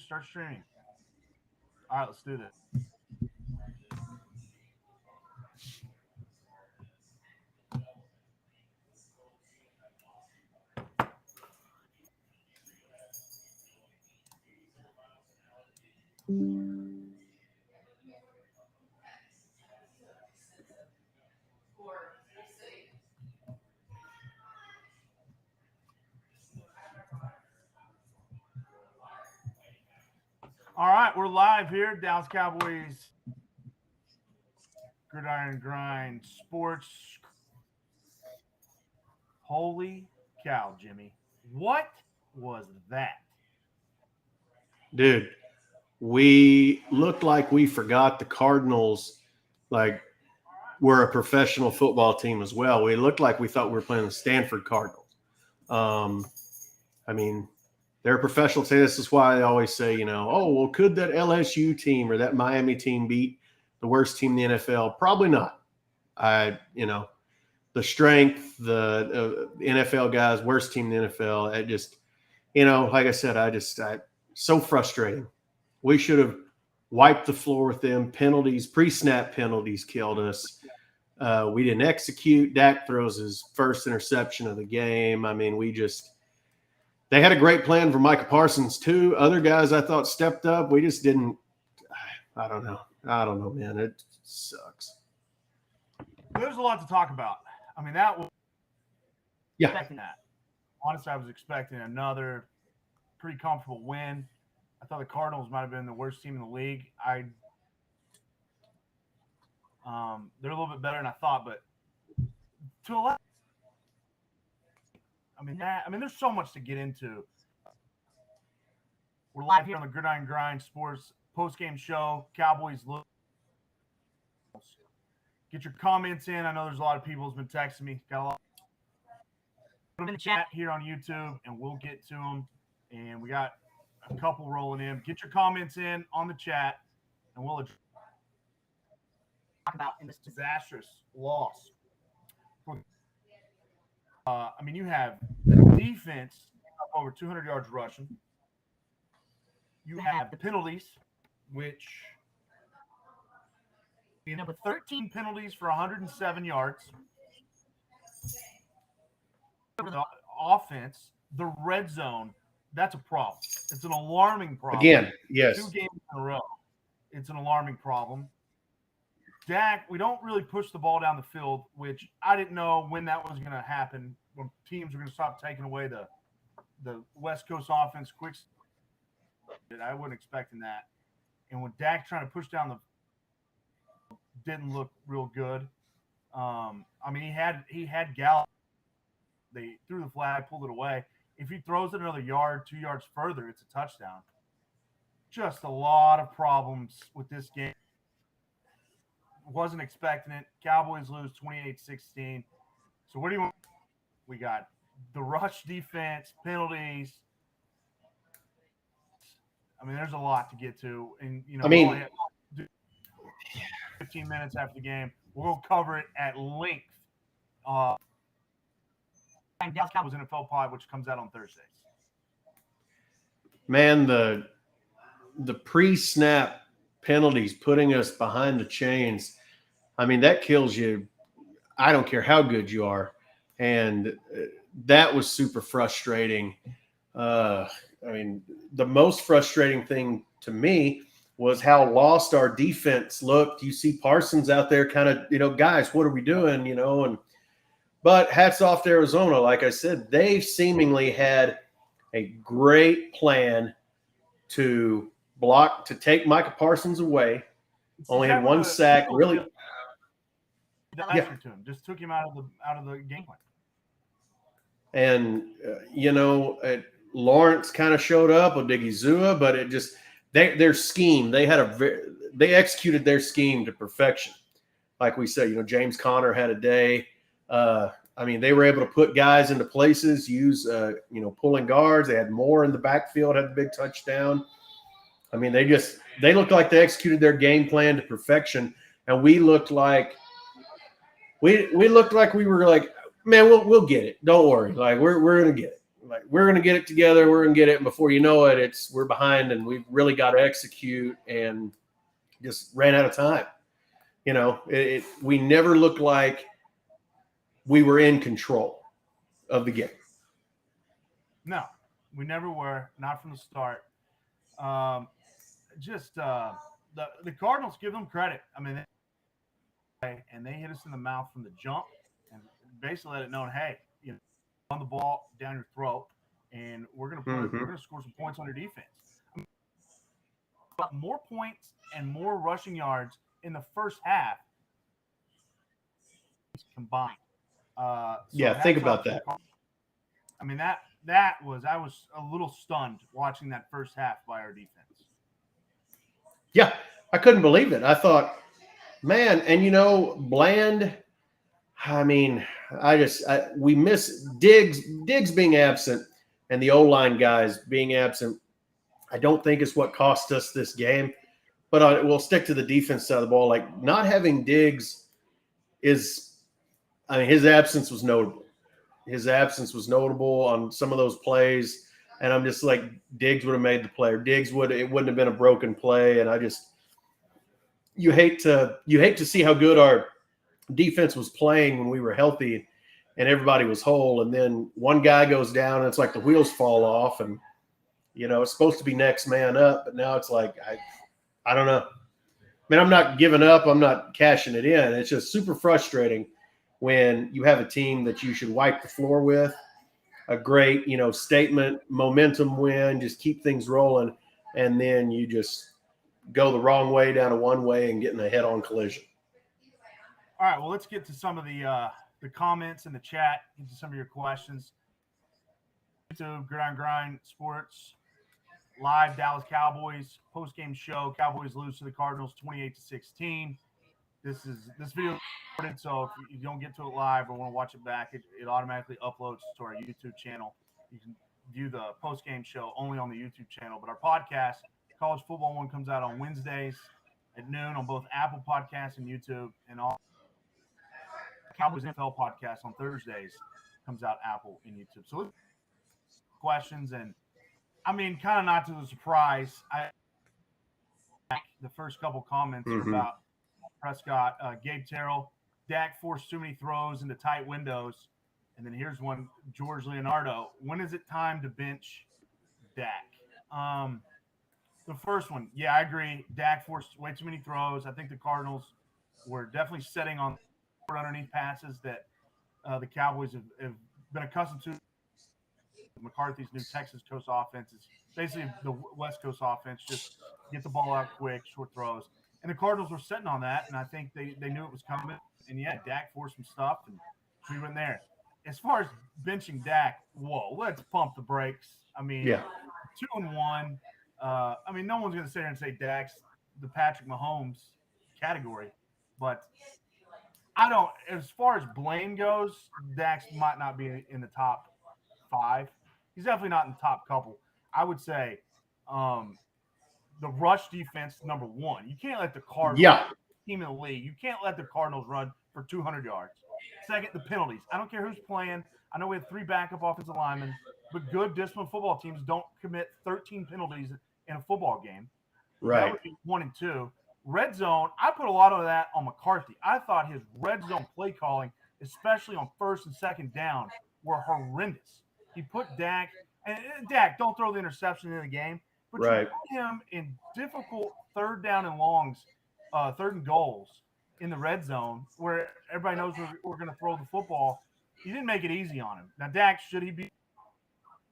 Start streaming. All right, let's do this. All right, we're live here. Dallas Cowboys, Gridiron Grind, Sports. Holy cow, Jimmy. What was that? Dude, we looked like we forgot the Cardinals, like, were a professional football team as well. We looked like we thought we were playing the Stanford Cardinals. I mean, they're a professional team. This is why I always say, oh, well, could that LSU team or that Miami team beat the worst team in the NFL? Probably not. The strength, the NFL guys, worst team in the NFL. It just, like I said, so frustrating. We should have wiped the floor with them. Penalties, pre-snap penalties killed us. We didn't execute. Dak throws his first interception of the game. I mean, they had a great plan for Micah Parsons too. Other guys I thought stepped up. We just didn't. I don't know, man. It sucks. There's a lot to talk about. I mean, that was expecting that. Honestly, I was expecting another pretty comfortable win. I thought the Cardinals might have been the worst team in the league. They're a little bit better than I thought, but to a lot. I mean, there's so much to get into. We're live here on the Gridiron Grind Sports post-game show. Cowboys look. Get your comments in. I know there's a lot of people who's been texting me. Got a lot. Put them in the chat here on YouTube, and we'll get to them. And we got a couple rolling in. Get your comments in on the chat, and we'll talk about in this disastrous loss. You have the defense up over 200 yards rushing. You have the penalties, which with 13 penalties for 107 yards. The offense, the red zone, that's a problem. It's an alarming problem. Again, yes. 2 games in a row. It's an alarming problem. Dak, we don't really push the ball down the field, which I didn't know when that was going to happen, when teams were going to stop taking away the West Coast offense quick. I wasn't expecting that. And when Dak trying to push down didn't look real good. He had Gallup. They threw the flag, pulled it away. If he throws it another yard, 2 yards further, it's a touchdown. Just a lot of problems with this game. Wasn't expecting it. Cowboys lose 28-16. So what do you want? We got the rush defense, penalties. I mean, there's a lot to get to. And, 15 minutes after the game. We'll cover it at length. And Dallas Cowboys NFL pod, which comes out on Thursdays. Man, the pre-snap penalties putting us behind the chains, I mean, that kills you. I don't care how good you are. And that was super frustrating. The most frustrating thing to me was how lost our defense looked. You see Parsons out there kind of, guys, what are we doing, but hats off to Arizona. Like I said, they seemingly had a great plan to take Micah Parsons away. Only had one sack. Really, to him. Just took him out of the game plan. And Lawrence kind of showed up with Digizua, but it just their scheme. They executed their scheme to perfection. Like we said, James Conner had a day. They were able to put guys into places, use pulling guards. They had more in the backfield, had a big touchdown. I mean, they looked like they executed their game plan to perfection, and we looked like we were like, man, we'll get it. Don't worry, like we're gonna get it. like we're going to get it together. We're going to get it. And before you know it, we're behind and we've really got to execute and just ran out of time. You know, we never looked like we were in control of the game. No, we never were, not from the start. The Cardinals, give them credit. I mean, they hit us in the mouth from the jump and basically let it know, hey, you know, on the ball down your throat, and we're gonna score some points on your defense. I mean, more points and more rushing yards in the first half combined. Think about that. I mean, I was a little stunned watching that first half by our defense. Yeah, I couldn't believe it. I thought, man, and you know, Bland. I mean, we miss Diggs being absent, and the O-line guys being absent. I don't think is what cost us this game, but we'll stick to the defense side of the ball. Like not having Diggs his absence was notable. His absence was notable on some of those plays, and I'm just like, Diggs would have made the play. Or it wouldn't have been a broken play, and you hate to see how good our defense was playing when we were healthy and everybody was whole, and then one guy goes down and it's like the wheels fall off, and you know it's supposed to be next man up, but now it's like I don't know. I mean, I'm not giving up, I'm not cashing it in. It's just super frustrating when you have a team that you should wipe the floor with, a great, you know, statement momentum win, just keep things rolling, and then you just go the wrong way down a one way and get in a head-on collision. All right, well, let's get to some of the comments in the chat, into some of your questions. YouTube, Gridiron Grind Sports, live Dallas Cowboys post-game show. Cowboys lose to the Cardinals 28-16. This video is recorded, so if you don't get to it live or want to watch it back, it automatically uploads to our YouTube channel. You can view the post-game show only on the YouTube channel, but our podcast, College Football One, comes out on Wednesdays at noon on both Apple Podcasts and YouTube, and all Cowboys NFL podcast on Thursdays comes out Apple and YouTube. So questions, and I mean, kind of not to the surprise, the first couple comments are about Prescott. Gabe Terrell, Dak forced too many throws into tight windows. And then here's one, George Leonardo. When is it time to bench Dak? The first one, yeah, I agree. Dak forced way too many throws. I think the Cardinals were definitely setting on underneath passes that the Cowboys have been accustomed to. McCarthy's new Texas Coast offense is basically the West Coast offense, just get the ball out quick, short throws. And the Cardinals were sitting on that, and I think they knew it was coming. And, yeah, Dak forced some stuff, and we went there. As far as benching Dak, whoa, let's pump the brakes. I mean, 2-1. I mean, no one's going to sit here and say Dak's the Patrick Mahomes category. But I don't – as far as blame goes, Dak's might not be in the top 5. He's definitely not in the top couple. I would say the rush defense, number 1. You can't let the Cardinals, team in the league, you can't let the Cardinals run for 200 yards. Second, the penalties. I don't care who's playing. I know we have 3 backup offensive linemen, but good disciplined football teams don't commit 13 penalties in a football game. Right. That would be 1 and 2. Red zone, I put a lot of that on McCarthy. I thought his red zone play calling, especially on first and second down, were horrendous. He put Dak, and Dak, don't throw the interception in the game, but you put him in difficult third down and longs, third and goals in the red zone where everybody knows we're going to throw the football. You didn't make it easy on him. Now, Dak, should he be?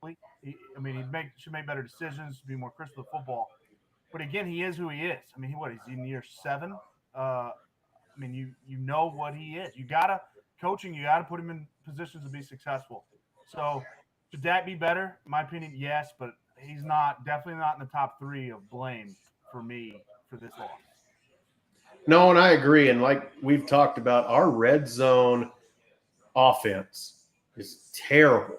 I mean, should make better decisions, be more crisp with football. But again, he is who he is. I mean, he's in year 7. I mean, you know what he is. You gotta coaching. You gotta put him in positions to be successful. So should Dak be better? In my opinion, yes, but he's definitely not in the top 3 of blame for me for this loss. No, and I agree. And like we've talked about, our red zone offense is terrible.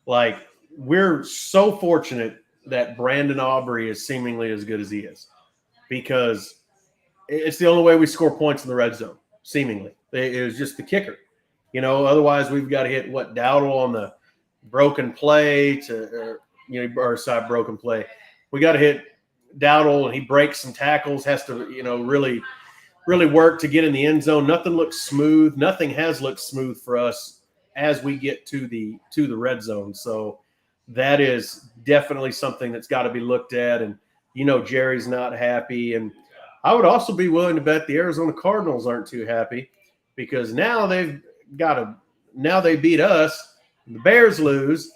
Like, we're so fortunate that Brandon Aubrey is seemingly as good as he is, because it's the only way we score points in the red zone, seemingly. It was just the kicker. You know, otherwise we've got to hit Dowdle on broken play broken play. We got to hit Dowdle, and he breaks some tackles, has to, really work to get in the end zone. Nothing looks smooth. Nothing has looked smooth for us as we get to the red zone. So that is definitely something that's got to be looked at. And, Jerry's not happy. And I would also be willing to bet the Arizona Cardinals aren't too happy, because now they beat us, the Bears lose,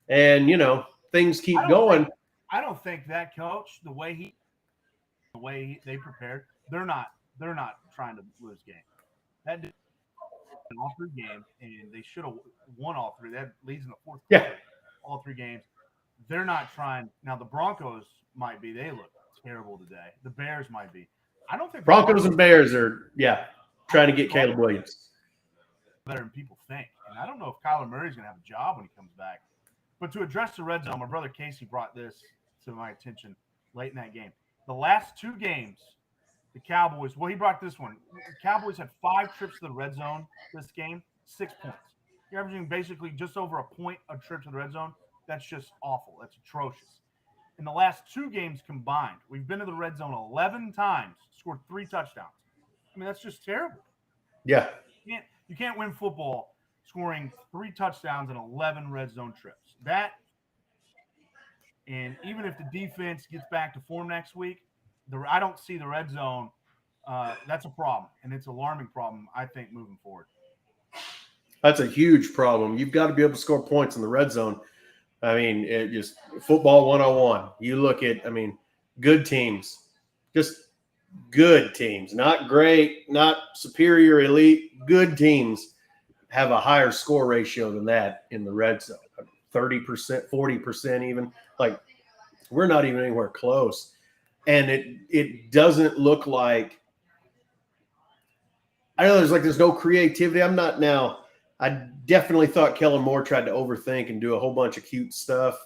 and, things keep going. I don't think that coach, the way they prepared, they're not trying to lose games. That did all 3 games, and they should have won all 3. That leads in the fourth quarter. All 3 games. They're not trying. Now the Broncos might be. They look terrible today. The Bears might be. I don't think Broncos and Bears are trying to get Caleb Williams better than people think. And I don't know if Kyler Murray's going to have a job when he comes back. But to address the red zone, my brother Casey brought this to my attention late in that game. The last 2 games, the Cowboys, he brought this one. The Cowboys had 5 trips to the red zone this game, 6 points. You're averaging basically just over a point a trip to the red zone. That's just awful. That's atrocious. In the last 2 games combined, we've been to the red zone 11 times, scored 3 touchdowns. I mean, that's just terrible. Yeah. You can't win football scoring 3 touchdowns and 11 red zone trips. And even if the defense gets back to form next week, I don't see the red zone. That's a problem, and it's an alarming problem, I think, moving forward. That's a huge problem. You've got to be able to score points in the red zone. I mean, it just football 101. You look at, good teams, just good teams, not great, not superior, elite, good teams have a higher score ratio than that in the red zone. 30%, 40% even. Like, we're not even anywhere close. And it doesn't look like – I know there's no creativity. I definitely thought Kellen Moore tried to overthink and do a whole bunch of cute stuff.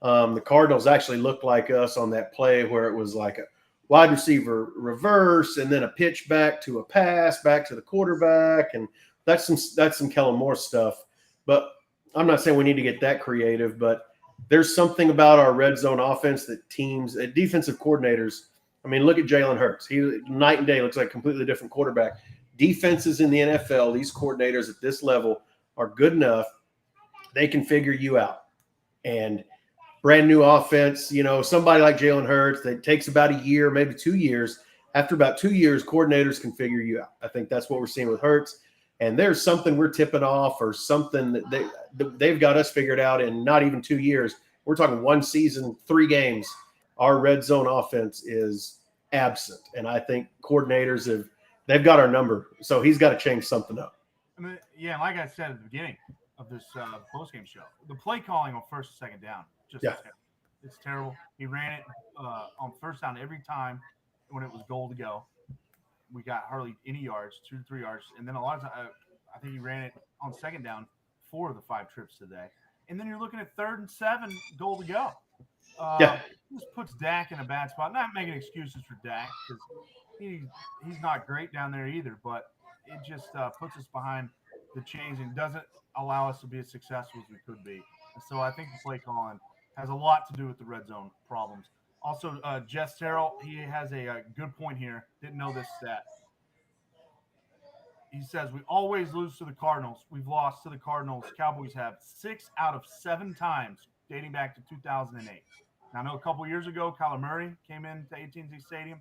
The Cardinals actually looked like us on that play where it was like a wide receiver reverse and then a pitch back to a pass back to the quarterback. And that's some Kellen Moore stuff. But I'm not saying we need to get that creative, but there's something about our red zone offense that teams, defensive coordinators, look at Jalen Hurts. He night and day looks like a completely different quarterback. Defenses in the NFL, these coordinators at this level are good enough. They can figure you out. And brand new offense, somebody like Jalen Hurts, that takes about a year, maybe 2 years. After about 2 years, coordinators can figure you out. I think that's what we're seeing with Hurts. And there's something we're tipping off or something that they've got us figured out in not even 2 years. We're talking 1 season, 3 games. Our red zone offense is absent. And I think coordinators they've got our number. So he's got to change something up. Like I said at the beginning of this postgame show, the play calling on first and second down, it's terrible. He ran it on first down every time when it was goal to go. We got hardly any yards, 2 to 3 yards. And then a lot of times, I think he ran it on second down 4 of the 5 trips today. And then you're looking at 3rd and 7, goal to go. This puts Dak in a bad spot. Not making excuses for Dak because he's not great down there either, but it just puts us behind the chains and doesn't allow us to be as successful as we could be. And so I think the play calling has a lot to do with the red zone problems. Also, Jess Terrell, he has a good point here. Didn't know this stat. He says, we always lose to the Cardinals. We've lost to the Cardinals. Cowboys have 6 out of 7 times dating back to 2008. Now, I know a couple years ago, Kyler Murray came into AT&T Stadium,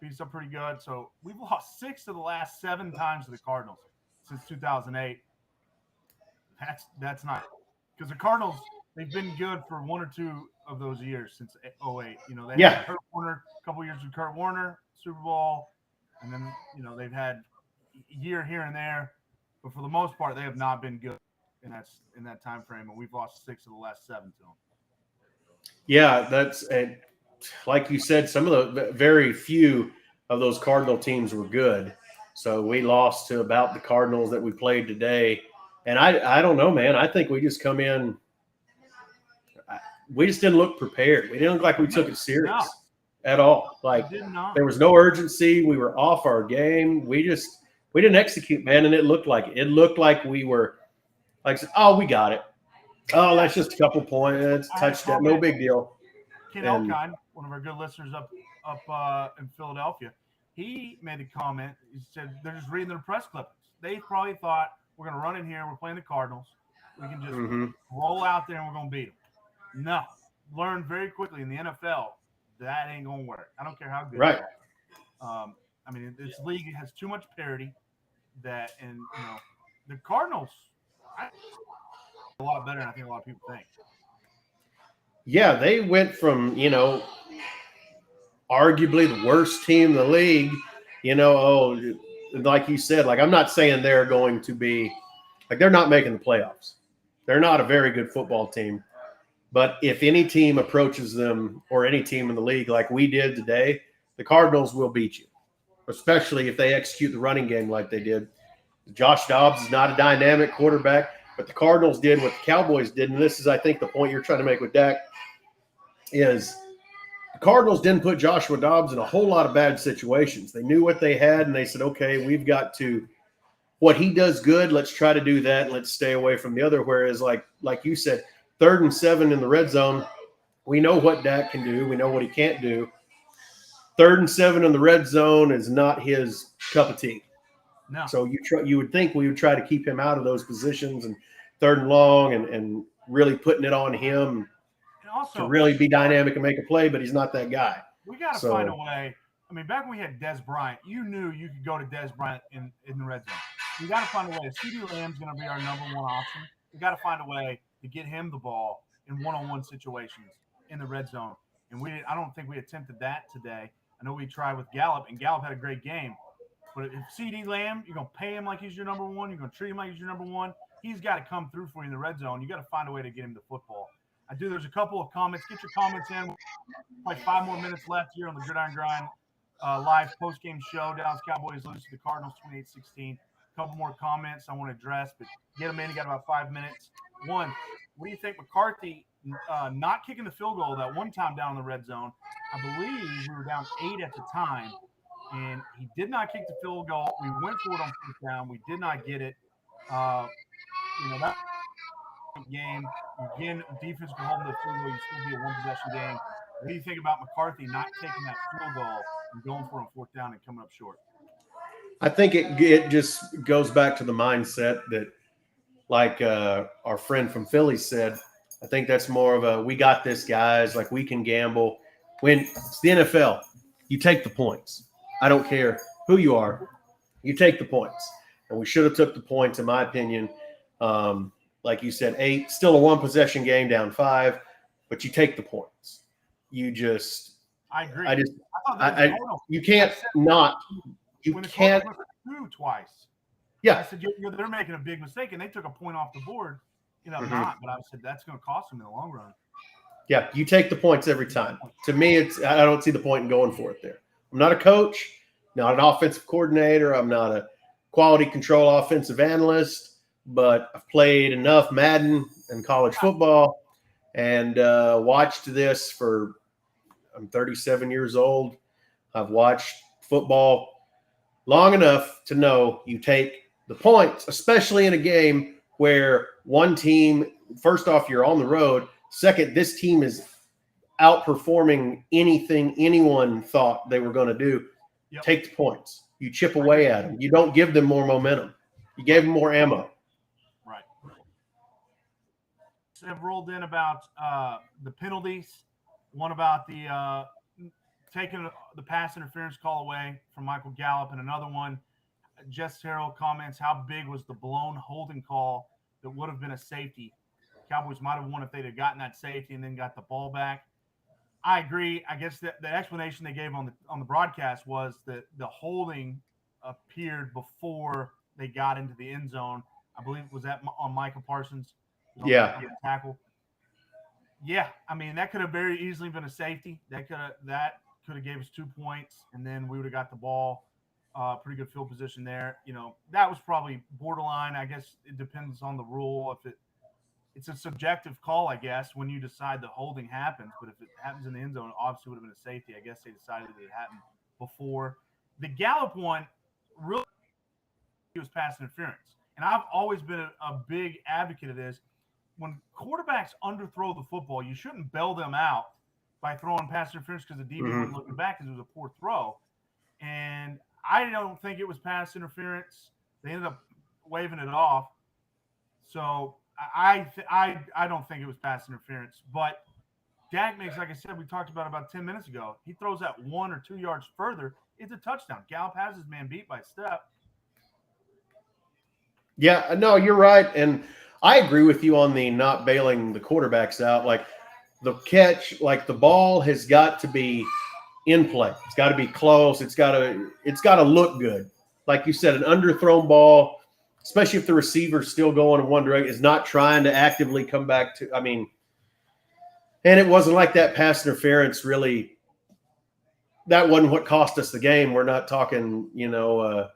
beat us up pretty good. So we've lost 6 of the last 7 times to the Cardinals since 2008. That's not – because the Cardinals, they've been good for 1 or 2 of those years since 2008. They had Kurt Warner, a couple years with Kurt Warner, Super Bowl, and then, they've had – year here and there, but for the most part, they have not been good in that time frame, and we've lost 6 of the last 7 to them. Yeah, and like you said, some of the very few of those Cardinal teams were good. So we lost to about the Cardinals that we played today, and I don't know, man. I think we just come in. We just didn't look prepared. We didn't look like we took it serious at all. Like there was no urgency. We were off our game. We didn't execute, man, and it looked like we were like, oh, we got it. Oh, that's just a couple points. I had a Touchdown. No comment. big deal. Ken And Elkind, one of our good listeners up in Philadelphia, he made a comment. He said they're just reading their press clippings. They probably thought we're going to run in here. We're playing the Cardinals. We can just roll out there and we're going to beat them. No, learned very quickly in the NFL that ain't going to work. I don't care how good right. you are. I mean, this league has too much parity and the Cardinals a lot better than I think a lot of people think. Yeah, they went from, arguably the worst team in the league, like you said, like I'm not saying they're going to be like they're not making the playoffs. They're not a very good football team. But if any team approaches them or any team in the league like we did today, the Cardinals will beat you, especially if they execute the running game like they did. Josh Dobbs is not a dynamic quarterback, but the Cardinals did what the Cowboys did. And this is, I think, the point you're trying to make with Dak is the Cardinals didn't put Joshua Dobbs in a whole lot of bad situations. They knew what they had, and they said, okay, we've got to – what he does good, let's try to do that, and let's stay away from the other. Whereas, like you said, 3rd and 7 in the red zone, we know what Dak can do. We know what he can't do. 3rd and 7 in the red zone is not his cup of tea. No. So you would think we would try to keep him out of those positions and 3rd and long and really putting it on him also, to really be dynamic and make a play, but he's not that guy. We got to find a way. I mean, back when we had Des Bryant, you knew you could go to Des Bryant in the red zone. We got to find a way. CD Lamb's going to be our number one option. We got to find a way to get him the ball in one-on-one situations in the red zone. And I don't think we attempted that today. I know we tried with Gallup, and Gallup had a great game. But if CD Lamb, you're going to pay him like he's your number one. You're going to treat him like he's your number one. He's got to come through for you in the red zone. You got to find a way to get him the football. There's a couple of comments. Get your comments in. Like 5 more minutes left here on the Gridiron Grind live post-game show. Dallas Cowboys lose to the Cardinals 28-16. A couple more comments I want to address, but get them in. You got about 5 minutes. One, what do you think McCarthy not kicking the field goal that one time down in the red zone? I believe we were down 8 at the time, and he did not kick the field goal. We went for it on 4th down. We did not get it. That game, again, defense can hold the field goal. You still be a one-possession game. What do you think about McCarthy not taking that field goal and going for it on 4th down and coming up short? I think it just goes back to the mindset that, like our friend from Philly said, I think that's more of a we got this, guys, like we can gamble. When it's the NFL, you take the points. I don't care who you are. You take the points. And we should have took the points, in my opinion. Like you said, 8, still a one-possession game, down 5, but you take the points. I agree. You can't not. You can't. Twice. Yeah. I said, they're making a big mistake, and they took a point off the board. But I said that's going to cost them in the long run. Yeah, you take the points every time. To me, I don't see the point in going for it there. I'm not a coach, not an offensive coordinator. I'm not a quality control offensive analyst, but I've played enough Madden and college football and watched this I'm 37 years old. I've watched football long enough to know you take the points, especially in a game where one team, first off, you're on the road. Second, this team is outperforming anything anyone thought they were going to do. Yep. Take the points. You chip away at them. You don't give them more momentum. You gave them more ammo. Right. So have rolled in about the penalties. One about the taking the pass interference call away from Michael Gallup, and another one, Jess Harrell comments, how big was the blown holding call that would have been a safety? Cowboys might have won if they'd have gotten that safety and then got the ball back. I agree. I guess the explanation they gave on the broadcast was that the holding appeared before they got into the end zone. I believe was that on Michael Parsons. Yeah. Tackle. Yeah, I mean that could have very easily been a safety. That could have gave us 2 points, and then we would have got the ball. Pretty good field position there. That was probably borderline. I guess it depends on the rule. If it's a subjective call, I guess, when you decide the holding happens. But if it happens in the end zone, it obviously would have been a safety. I guess they decided that it happened before. The Gallup one really was pass interference, and I've always been a big advocate of this. when quarterbacks underthrow the football, you shouldn't bail them out by throwing pass interference because the DB wasn't looking back because it was a poor throw. And I don't think it was pass interference. They ended up waving it off. So I don't think it was pass interference. But Dak makes, like I said, we talked about 10 minutes ago. He throws that 1 or 2 yards further. It's a touchdown. Gallup has his man beat by a step. Yeah, no, you're right. And I agree with you on the not bailing the quarterbacks out. Like the catch, like the ball has got to be in play. It's got to be close. It's got to look good. Like you said, an underthrown ball, especially if the receiver's still going in one direction, is not trying to actively come back to. I mean, and it wasn't like that pass interference really. That wasn't what cost us the game. We're not talking, what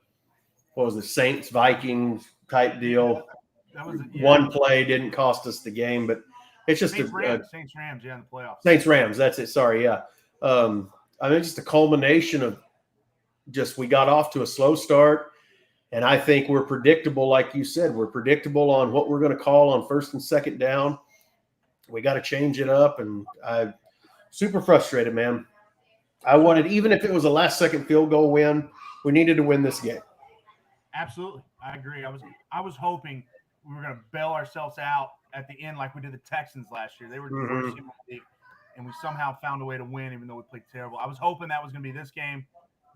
was the Saints Vikings type deal. That was one play didn't cost us the game, but it's just Saints Rams, yeah, in the playoffs. Saints Rams, that's it. Sorry, yeah. I mean, just a culmination of just we got off to a slow start, and I think we're predictable, like you said. We're predictable on what we're going to call on first and second down. We got to change it up, and I'm super frustrated, man. I wanted, even if it was a last-second field goal win, we needed to win this game. Absolutely, I agree. I was hoping we were going to bail ourselves out at the end like we did the Texans last year. They were the first team in the league, and we somehow found a way to win, even though we played terrible. I was hoping that was going to be this game,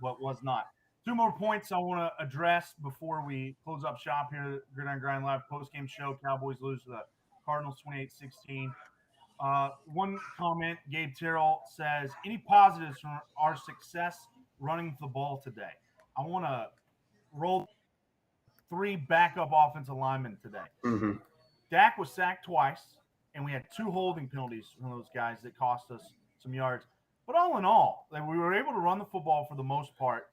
but was not. 2 more points I want to address before we close up shop here at Gridiron Grind Live post-game show. Cowboys lose to the Cardinals 28-16. One comment, Gabe Terrell says, any positives from our success running the ball today? I want to roll 3 backup offensive linemen today. Dak was sacked twice, and we had 2 holding penalties from those guys that cost us some yards. But all in all, we were able to run the football for the most part.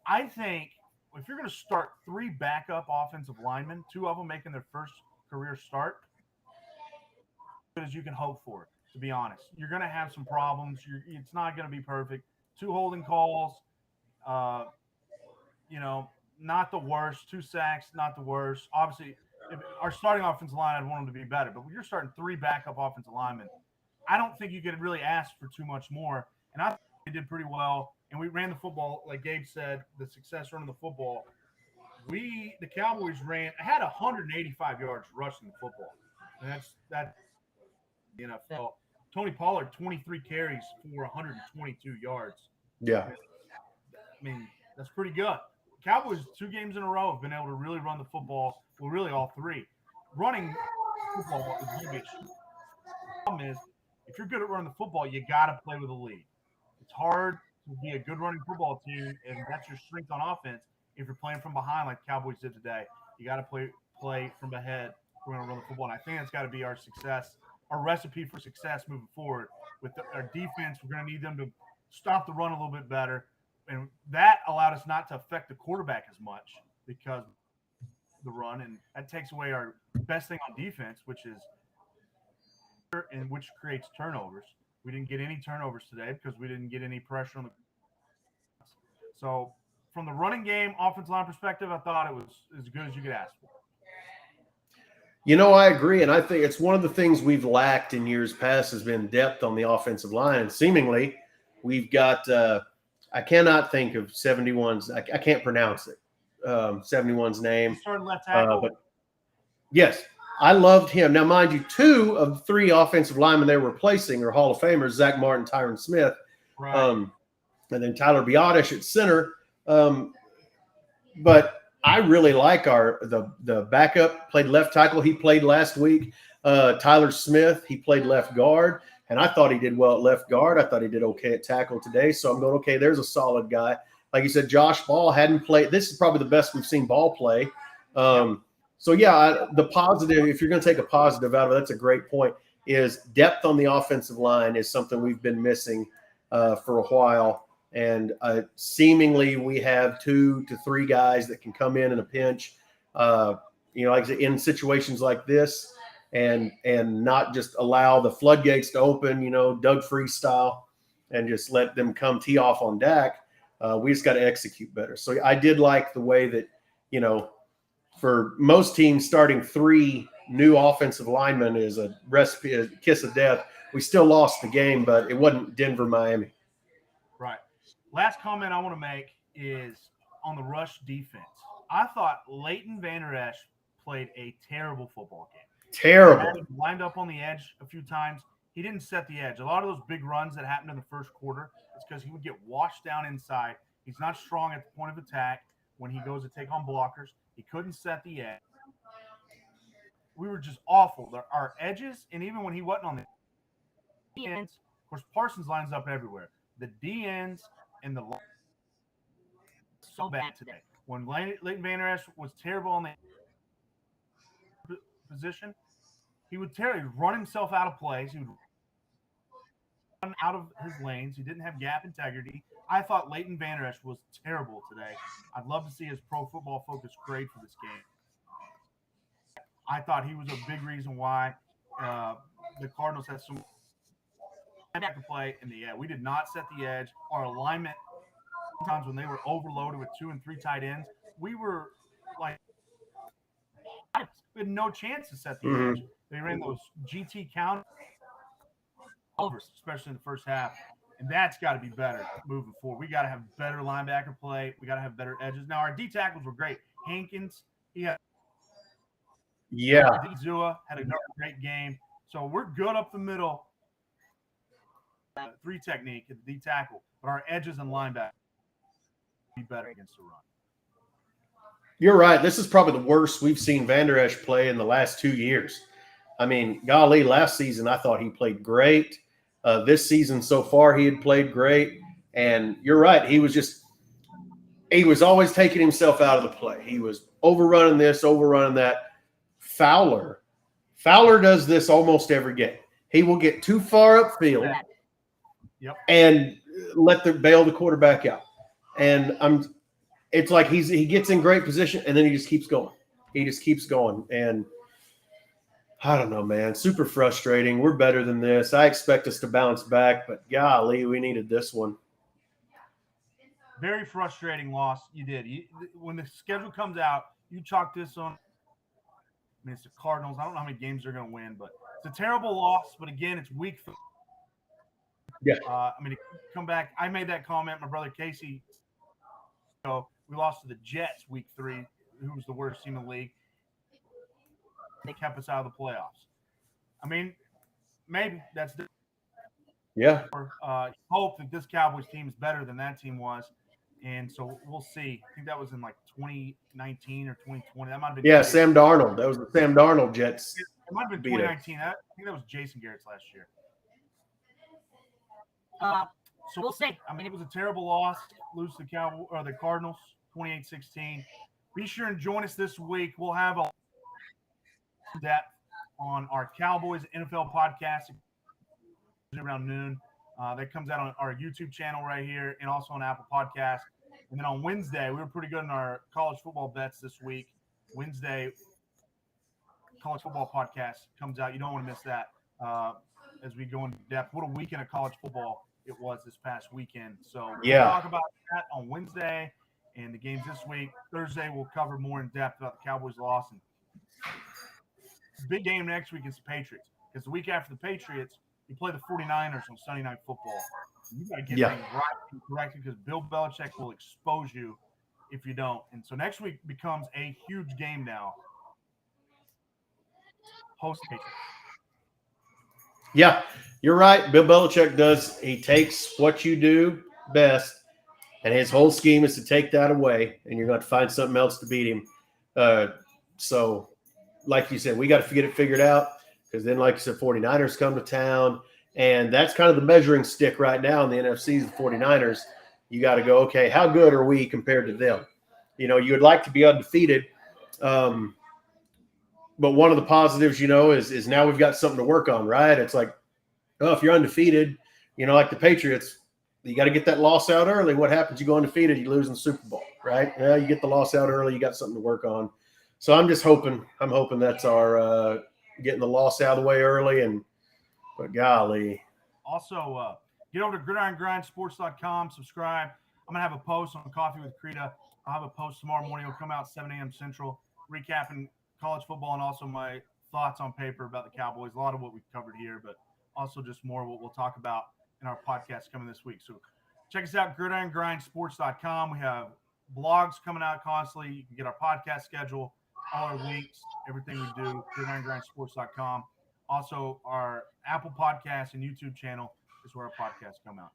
I think if you're going to start 3 backup offensive linemen, 2 of them making their first career start, as you can hope for, to be honest. You're going to have some problems. It's not going to be perfect. 2 holding calls, not the worst. 2 sacks, not the worst. Obviously, if our starting offensive line, I'd want them to be better. But when you're starting 3 backup offensive linemen, I don't think you could really ask for too much more. And I think they did pretty well. And we ran the football, like Gabe said, the success running the football. The Cowboys had 185 yards rushing the football. And that's the NFL. Tony Pollard, 23 carries for 122 yards. Yeah. I mean, that's pretty good. Cowboys, 2 games in a row, have been able to really run the football. Well, really all 3. Running football is going to be a issue. The problem is, if you're good at running the football, you got to play with a lead. It's hard to be a good running football team, and that's your strength on offense. If you're playing from behind like the Cowboys did today, you got to play from ahead. We're going to run the football, and I think that's got to be our success. Our recipe for success moving forward. With our defense, we're going to need them to stop the run a little bit better. And that allowed us not to affect the quarterback as much because the run. And that takes away our best thing on defense, which creates turnovers. We didn't get any turnovers today because we didn't get any pressure on the. So from the running game, offensive line perspective, I thought it was as good as you could ask for. I agree, and I think it's one of the things we've lacked in years past has been depth on the offensive line. And seemingly, we've got I cannot think of 71's. I can't pronounce it. 71's name. Starting left tackle. But yes, I loved him. Now, mind you, 2 of the 3 offensive linemen they were replacing are Hall of Famers: Zach Martin, Tyron Smith, Right. And then Tyler Biotish at center. But I really like the backup, played left tackle. He played last week. Tyler Smith, he played left guard, and I thought he did well at left guard. I thought he did okay at tackle today. So I'm going, okay, there's a solid guy. Like you said, Josh Ball hadn't played. This is probably the best we've seen Ball play. So, yeah, the positive, if you're going to take a positive out of it, that's a great point, is depth on the offensive line is something we've been missing for a while. And seemingly we have 2 to 3 guys that can come in a pinch, like I said, in situations like this and not just allow the floodgates to open, Doug Freeze style, and just let them come tee off on Dak. We just got to execute better. So I did like the way that, for most teams starting 3 new offensive lineman is a recipe, a kiss of death. We still lost the game, but it wasn't Denver, Miami. Right. Last comment I want to make is on the rush defense. I thought Leighton Vander Esch played a terrible football game. Terrible. Had him lined up on the edge a few times. He didn't set the edge. A lot of those big runs that happened in the first quarter, it's because he would get washed down inside. He's not strong at the point of attack when he goes to take on blockers. He couldn't set the edge. We were just awful. Our edges, and even when he wasn't on the ends, of course, Parsons lines up everywhere. The D ends and the so bad today. When Leighton Vander Esch was terrible on the position, he would run himself out of plays. He would run out of his lanes. He didn't have gap integrity. I thought Leighton Vander Esch was terrible today. I'd love to see his Pro Football Focus grade for this game. I thought he was a big reason why the Cardinals had some back to play in the edge. We did not set the edge. Our alignment, sometimes when they were overloaded with 2 and 3 tight ends, we were like, we had no chance to set the edge. They ran those GT counters, especially in the first half, and that's got to be better moving forward. We got to have better linebacker play. We got to have better edges. Now, our D tackles were great. Hankins, he had Zua had a great game. So we're good up the middle. 3 technique at the D tackle, but our edges and linebacker be better against the run. You're right. This is probably the worst we've seen Vander Esch play in the last 2 years. I mean, golly, last season I thought he played great. This season so far he had played great. And you're right. He was always taking himself out of the play. He was overrunning this, overrunning that. Fowler does this almost every game. He will get too far upfield and bail the quarterback out. And it's like he gets in great position and then he just keeps going. And I don't know, man. Super frustrating. We're better than this. I expect us to bounce back, but golly, we needed this one. Very frustrating loss. You did. When the schedule comes out, you chalk this on. I mean, it's the Cardinals. I don't know how many games they're going to win, but it's a terrible loss. But again, it's week 3. Yeah. I mean, come back. I made that comment. My brother Casey. So we lost to the Jets week 3, who was the worst team in the league. They kept us out of the playoffs. I mean, maybe that's the hope that this Cowboys team is better than that team was. And so we'll see. I think that was in like 2019 or 2020. That might have been Sam Darnold. That was the Sam Darnold Jets. It might have been 2019. I think that was Jason Garrett's last year. So we'll see. I mean, it was a terrible loss. Lose to the Cardinals 28-16. Be sure and join us this week. We'll have a depth on our Cowboys NFL podcast around noon. That comes out on our YouTube channel right here and also on Apple Podcasts. And then on Wednesday, we were pretty good in our college football bets this week. Wednesday, college football podcast comes out. You don't want to miss that as we go into depth. What a weekend of college football it was this past weekend. So we'll talk about that on Wednesday and the games this week. Thursday, we'll cover more in depth about the Cowboys' loss. And big game next week is the Patriots. Because the week after the Patriots, you play the 49ers on Sunday Night Football. You got to get things right and corrected because Bill Belichick will expose you if you don't. And so next week becomes a huge game now. Host Patriots. Yeah, you're right. Bill Belichick he takes what you do best, and his whole scheme is to take that away, and you're going to find something else to beat him. So, like you said, we got to get it figured out because then, like you said, 49ers come to town, and that's kind of the measuring stick right now in the NFC is the 49ers. You got to go, okay, how good are we compared to them? You would like to be undefeated, but one of the positives, is now we've got something to work on, right? It's like, if you're undefeated, like the Patriots, you got to get that loss out early. What happens? You go undefeated, you lose in the Super Bowl, right? Yeah, you get the loss out early, you got something to work on. So I'm hoping that's our getting the loss out of the way early. But golly. Also, get over to gridirongrindsports.com, subscribe. I'm going to have a post on Coffee with Krita. I'll have a post tomorrow morning. It'll come out 7 a.m. Central, recapping college football and also my thoughts on paper about the Cowboys. A lot of what we've covered here, but also just more what we'll talk about in our podcast coming this week. So check us out, gridirongrindsports.com. We have blogs coming out constantly. You can get our podcast schedule, all our links, everything we do, gridirongrindsports.com. Also, our Apple Podcast and YouTube channel is where our podcasts come out.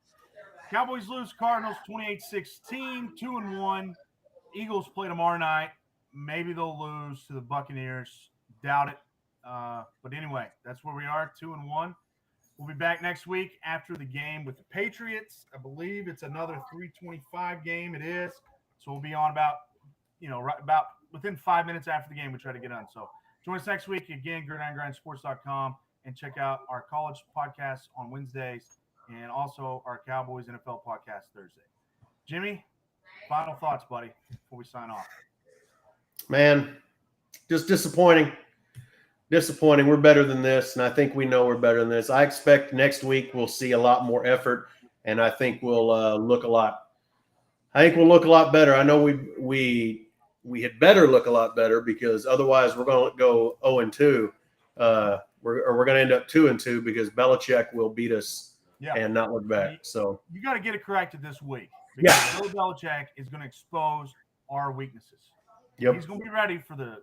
Cowboys lose Cardinals 28-16, 2-1. Eagles play tomorrow night. Maybe they'll lose to the Buccaneers. Doubt it. But anyway, that's where we are, 2-1. We'll be back next week after the game with the Patriots. I believe it's another 3:25 game. It is. So we'll be on about within 5 minutes after the game. We try to get on. So join us next week again, gridirongrindsports.com, and check out our college podcasts on Wednesdays and also our Cowboys NFL podcast Thursday. Jimmy, final thoughts, buddy, before we sign off. Man, just disappointing. Disappointing. We're better than this, and I think we know we're better than this. I expect next week we'll see a lot more effort, and I think we'll look a lot. I think we'll look a lot better. I know we had better look a lot better, because otherwise we're going to go 0-2. We're going to end up 2-2 because Belichick will beat us and not look back. So you got to get it corrected this week, because Bill Belichick is going to expose our weaknesses. Yep. He's going to be ready for the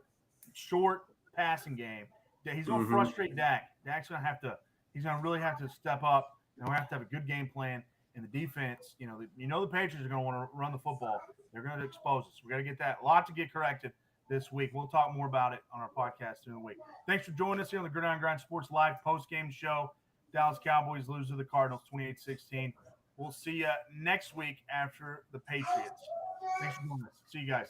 short passing game. He's going to frustrate Dak. Dak's going to he's going to really have to step up, and we have to have a good game plan. And the defense, the Patriots are going to want to run the football. They're going to expose us. We got to get that. A lot to get corrected this week. We'll talk more about it on our podcast during the week. Thanks for joining us here on the Gridiron Grind Sports Live post-game show. Dallas Cowboys lose to the Cardinals 28-16. We'll see you next week after the Patriots. Thanks for joining us. See you guys.